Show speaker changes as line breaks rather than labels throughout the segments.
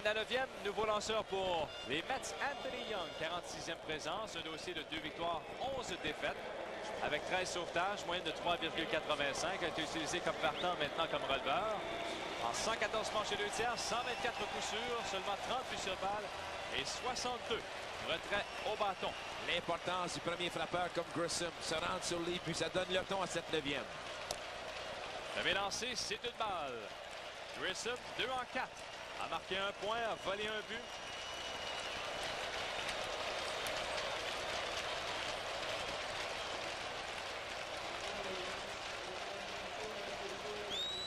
la 9e, nouveau lanceur pour les Mets, Anthony Young, 46e présence, un dossier de 2 victoires, 11 défaites, avec 13 sauvetages, moyenne de 3,85, a été utilisé comme partant, maintenant comme releveur. En 114 manches et 2 tiers, 124 coups sûrs, seulement 30 buts sur balle et 62 retraits au bâton.
L'importance du premier frappeur comme Grissom, se rendre sur les buts, ça donne le ton à cette 9e.
Le lancé, c'est une balle. Grissom, 2 en 4. A marqué un point, a volé un but.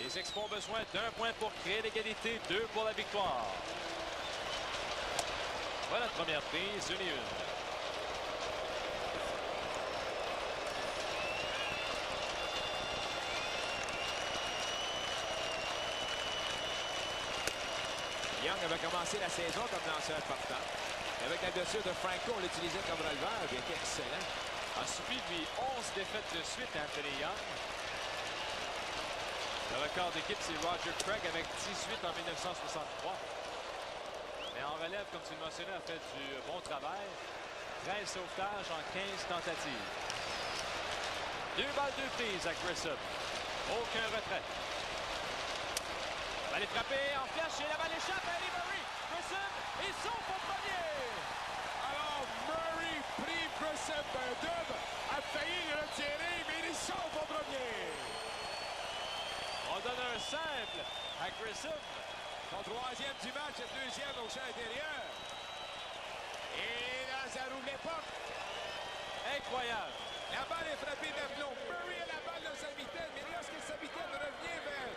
Les Expos ont besoin d'un point pour créer l'égalité, 2 pour la victoire. Voilà la première prise, 1 et 1.
Young avait commencé la saison comme lanceur partant. Avec la blessure de Franco, on l'utilisait comme releveur. Il était excellent.
A suivi 11 défaites de suite, Anthony Young. Le record d'équipe, c'est Roger Craig avec 18 en 1963. Mais en relève, comme tu le mentionnais, a fait du bon travail. 13 sauvetages en 15 tentatives. 2 balles, 2 prises à Grissom. Aucun retrait. Allez frapper en flèche et la balle échappe à Eddie Murray. Grissom est sauf au premier.
Alors, Murray pris Grissom d'un double, a failli le retirer, mais il est sauf au premier.
On donne un simple à Grissom.
Son 3e du match, le 2e au champ intérieur. Et là, ça roule l'époque.
Incroyable.
La balle est frappée d'aplomb. Murray a la balle dans sa mitaine, mais lorsque sa mitaine revient vers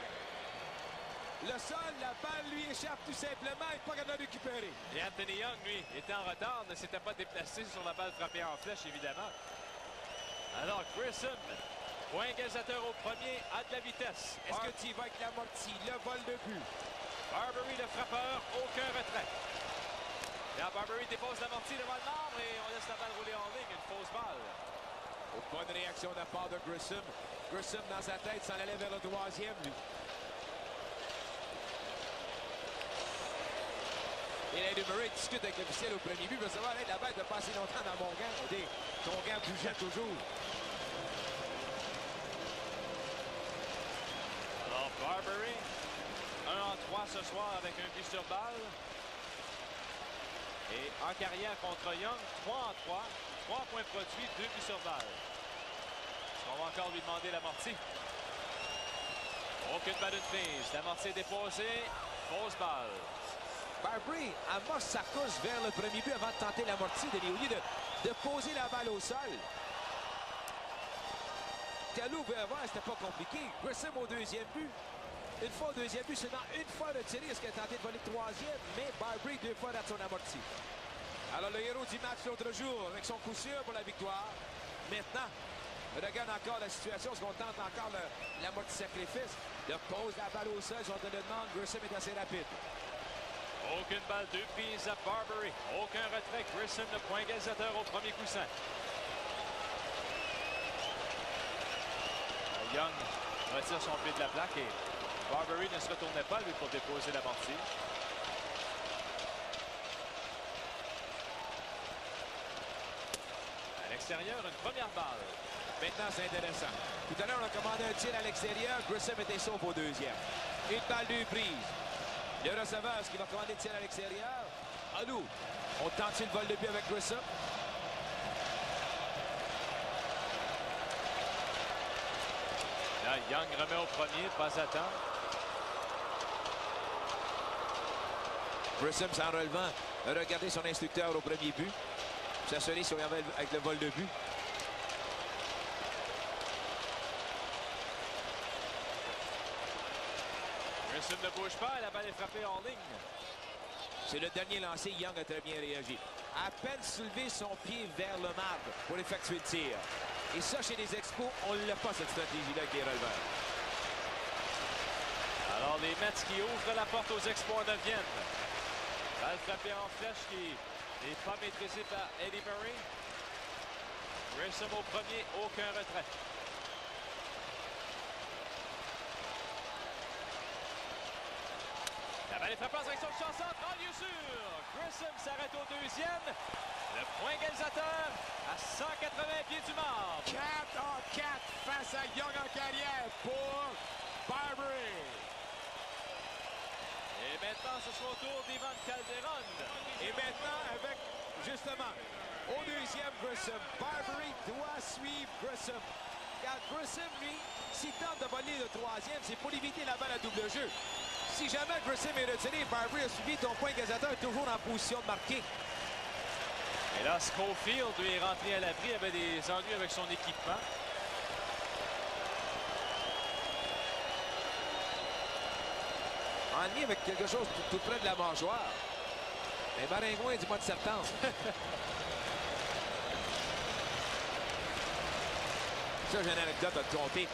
le sol, la balle lui échappe tout simplement. Il n'est pas capable de récupérer.
Et Anthony Young, lui, était en retard, ne s'était pas déplacé sur la balle frappée en flèche, évidemment. Alors, Grissom, point égalisateur au premier, a de la vitesse.
Est-ce que tu y vas avec l'amorti, le vol de but?
Barbery, le frappeur, aucun retrait. Là, Barbery dépose l'amorti devant le marbre et on laisse la balle rouler en ligne, une fausse balle.
Bonne réaction de la part de Grissom. Grissom, dans sa tête, s'en allait vers le 3e, lui. Et Eddie Murray discute avec l'officiel au premier but. Il veut savoir, la balle de passer longtemps dans mon gant. Ton gant bougeait toujours.
Alors, Barbery, 1 en 3 ce soir avec un but sur balle. Et en carrière contre Young, 3 en 3. 3 points produits, 2 buts sur balle. On va encore lui demander l'amorti. Aucune balle de prise. L'amorti est déposé. Fausse balle.
Barbery amorce sa course vers le premier but avant de tenter l'amorti au lieu de poser la balle au sol. Talou veut voir, c'était pas compliqué. Grissom au 2e but. Une fois au 2e but, seulement une fois retiré. Est-ce qu'il a tenté de voler le 3e? Mais Barbery 2 fois dans son amorti. Alors le héros du match l'autre jour avec son coup sûr pour la victoire. Maintenant, regarde encore la situation. Est-ce qu'on tente encore l'amorti sacrifice? Le pose la balle au sol, si on te le demande, Grissom est assez rapide.
Aucune balle, 2 prises à Barbery. Aucun retrait. Grissom, le point égalisateur au premier coussin. Young retire son pied de la plaque et Barbery ne se retournait pas, lui, pour déposer l'amorti. À l'extérieur, une première balle.
Maintenant, c'est intéressant. Tout à l'heure, on a commandé un tir à l'extérieur. Grissom était sauf au 2e. Une balle, 2 prises. Le receveur, est-ce qu'il va commander le tir à l'extérieur? À nous. On tente le vol de but avec Grissom.
Là, Young remet au premier, pas à temps.
Grissom, sans relevant, a regardé son instructeur au premier but. S'assurer si on y avait avec le vol de but.
Grissom ne bouge pas et la balle est frappée en ligne.
C'est le dernier lancé. Young a très bien réagi. À peine soulevé son pied vers le marbre pour effectuer le tir. Et ça, chez les Expos, on ne l'a pas, cette stratégie-là avec les releveurs.
Alors, les Mets qui ouvrent la porte aux Expos en 9e. Balle frappée en flèche qui n'est pas maîtrisée par Eddie Murray. Grissom au premier, aucun retrait. La Allez, frappant en direction de chanson, 30 lieux sûr. Grissom s'arrête au deuxième. Le point égalisateur à 180 pieds du marbre.
4-4 face à Young en carrière pour Barbery.
Et maintenant, ce sera au tour d'Ivan Calderon.
Et maintenant, avec, justement, au deuxième Grissom, Barbery doit suivre Grissom. Car Grissom, lui, s'il tente de voler le troisième, c'est pour éviter la balle à double jeu. Si jamais Grissom est retiré, Barbery a suivi, ton point égalisateur est toujours en position de marquer.
Et là, Schofield, lui, est rentré à l'abri, avait des ennuis avec son équipement.
En lien avec quelque chose tout près de la mâchoire. Les Maringouins du mois de septembre. Ça, j'ai une anecdote à te conter.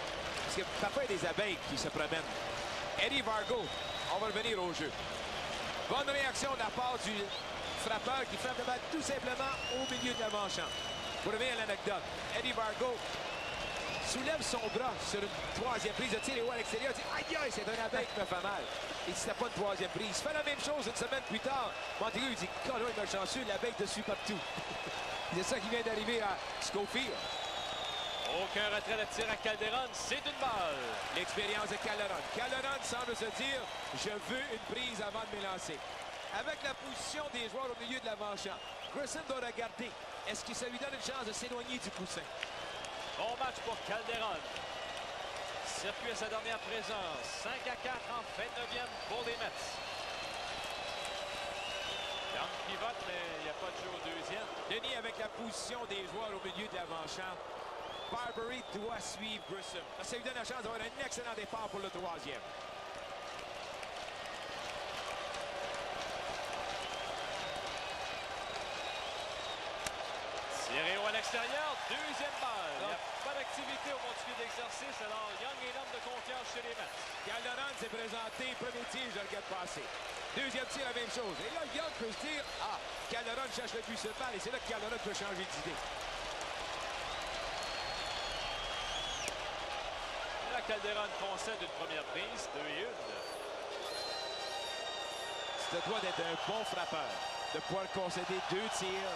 Parce que parfois, il y a des abeilles qui se promènent. Eddie Vargo, on va revenir au jeu. Bonne réaction de la part du frappeur qui frappe le balle tout simplement au milieu de l'avant-champ. Pour revenir à l'anecdote, Eddie Vargo soulève son bras sur une troisième prise, tire les hauts à l'extérieur, dit « Aïe, aïe, c'est un abeille qui me fait mal. » Et c'était pas une troisième prise. Il fait la même chose une semaine plus tard. Montague dit « Colin, il est chanceux, l'abeille te suit partout. » C'est ça qui vient d'arriver à Schofield.
Aucun retrait de tir à Calderon, c'est une balle.
L'expérience de Calderon. Calderon semble se dire « Je veux une prise avant de m'élancer. » Avec la position des joueurs au milieu de l'avant-champ, Grissom doit regarder. Est-ce que ça lui donne une chance de s'éloigner du coussin?
Bon match pour Calderon. Circuit à sa dernière présence. 5-4 en fin de 9e pour les Mets. Young pivote, mais il n'y a pas de jeu au deuxième.
Denis, avec la position des joueurs au milieu de l'avant-champ, Barbery doit suivre Grissom. Ça lui donne la chance d'avoir un excellent départ pour le troisième.
Tiré à l'extérieur, deuxième balle. Il n'y a pas d'activité au montier d'exercice, alors Young est l'homme de confiance chez les Mets.
Calderon s'est présenté, premier tir, je le regarde passer. Deuxième tir, la même chose. Et là, Young peut se dire, ah, Calderon cherche le but sur balle, et c'est là que Calderon peut changer d'idée.
Là, Calderon concède une première prise, 2-1.
Ça doit être un bon frappeur de pouvoir concéder 2 tirs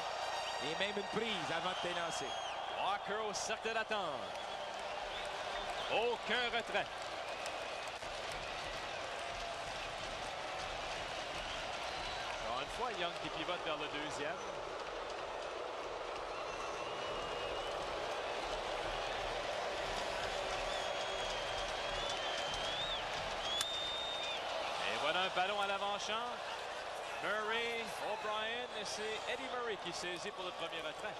et même une prise avant de t'élancer.
Walker au cercle d'attente. Aucun retrait. Encore une fois, Young qui pivote vers le deuxième. Et voilà un ballon à l'avant-champ. Murray, O'Brien, et c'est Eddie Murray qui saisit pour le premier retrait.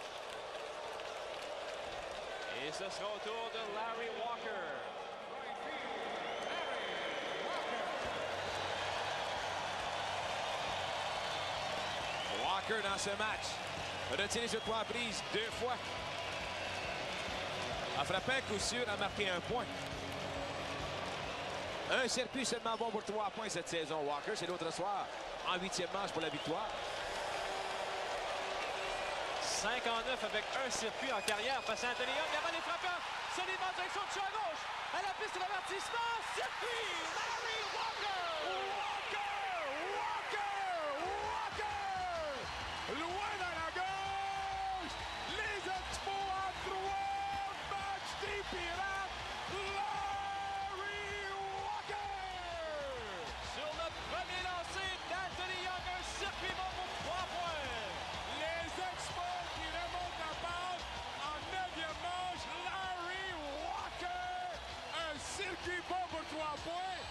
Et ce sera au tour de Larry Walker.
Walker dans ce match. Retiré sur 3 prises 2 fois. A frappé un coup sûr, a marqué un point. Un circuit seulement bon pour 3 points cette saison. Walker, c'est l'autre soir en 8e manche pour la victoire.
5 en 9 avec un circuit en carrière face à Anthony Young. Avant les frappeurs, solidement en direction de champ gauche. À la piste de l'avertissement, circuit! Larry Walker!
Walker! Loin dans la gauche! Les Expos en 3 matchs des Pirates! Larry Walker!
Sur le premier lancer d'Anthony Young, un circuit bon pour 3 points.
Les Expos qui remontent la pente en 9e manche. Larry Walker! Un circuit bon pour 3 points.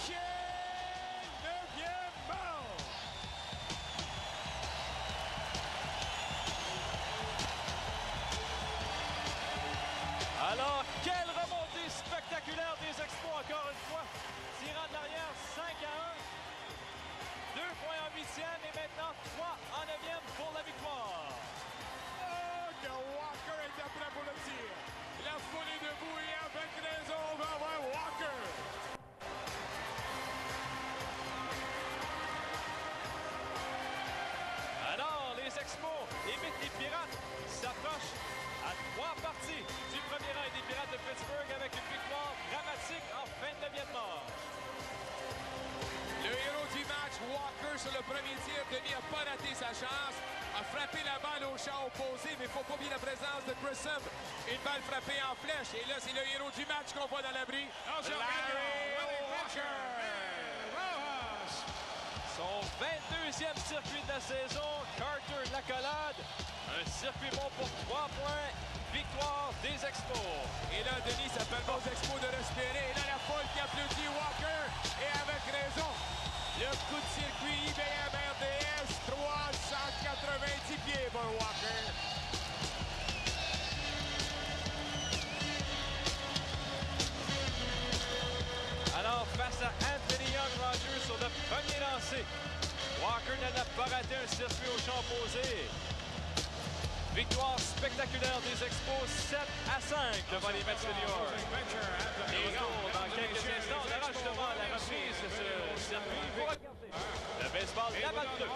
Quelle 9e manche!
Alors, quelle remontée spectaculaire des Expos encore une fois. Tirant de l'arrière, 5-1. 2 points en 8e et maintenant 3 en 9e pour la victoire.
Oh, que Walker était prêt pour le tir. La foule est debout et avec raison, on va voir Walker.
Alors, les Expos imitent les Pirates, s'approchent à 3 parties du premier rang des Pirates de Pittsburgh avec une victoire dramatique en fin de 9e mort.
Le héros du match, Walker, sur le premier tir. Denis n'a pas raté sa chance. A frappé la balle au champ opposé, mais il ne faut pas oublier la présence de Grissom. Une balle frappée en flèche. Et là, c'est le héros du match qu'on voit dans l'abri. Larry Walker.
Son 22e circuit de la saison. Carter Lacolade. Un circuit bon pour 3 points. Victoire des Expos.
Et là, Denis, ça permet aux Expos de respirer. Et là, la foule qui applaudit Walker. Et avec raison. Le coup de circuit IBM RDS, 390 pieds pour Walker.
Alors, face à Anthony Young, Rogers sur le premier lancé. Walker n'a pas raté un circuit au champ opposé. Victoire spectaculaire des Expos, 7-5 devant les Mets de New York. Et retour dans quelques instants. On aura justement la reprise de ce circuit. Le baseball, la balle bleue.